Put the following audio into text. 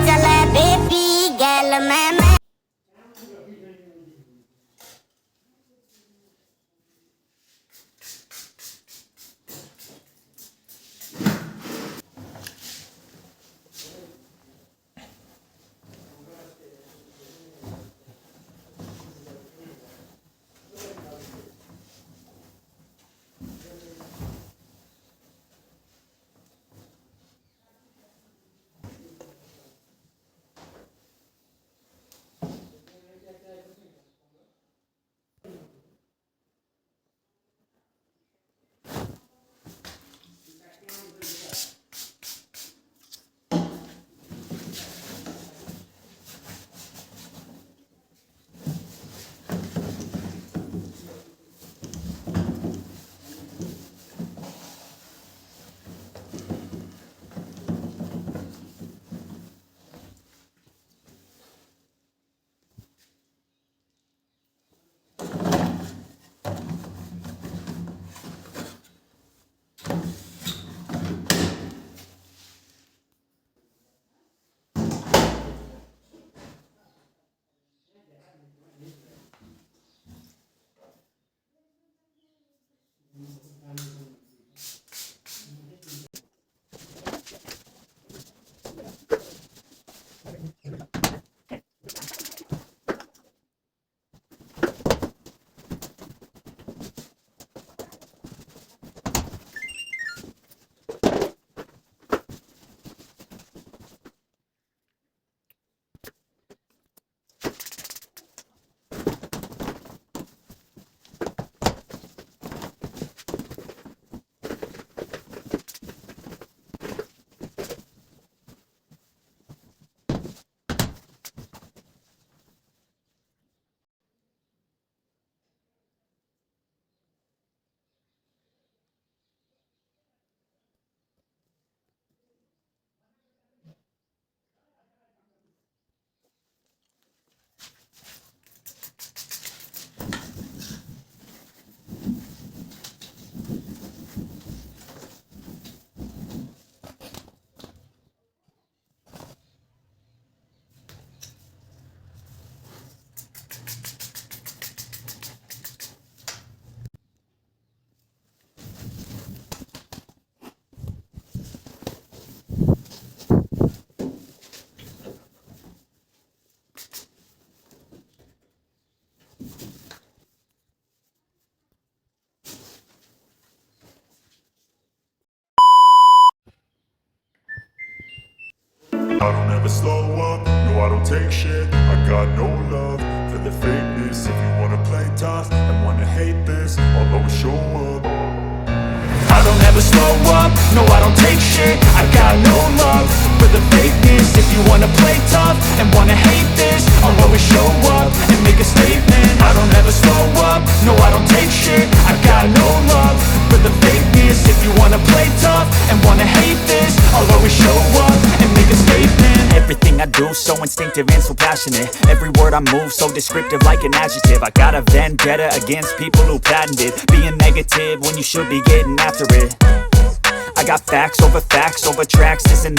चले बेबी गैल मैं I don't ever slow up, no I don't take shit. I got no love for the fakeness. If you wanna play tough and wanna hate this, I'll always show up. I don't ever slow up, no I don't take shit. I got no love for the fakeness. If you wanna play tough and wanna hate this, I'll always show up and make a statement. I don't ever slow up, no I don't take shit. I got no love for the fakeness. If you wanna play tough and wanna hate this, I'll always show up and make a statement. Everything I do so instinctive and so passionate. Every word I move so descriptive like an adjective. I got a vendetta against people who patented being negative when you should be getting after it. I got facts over tracks, this and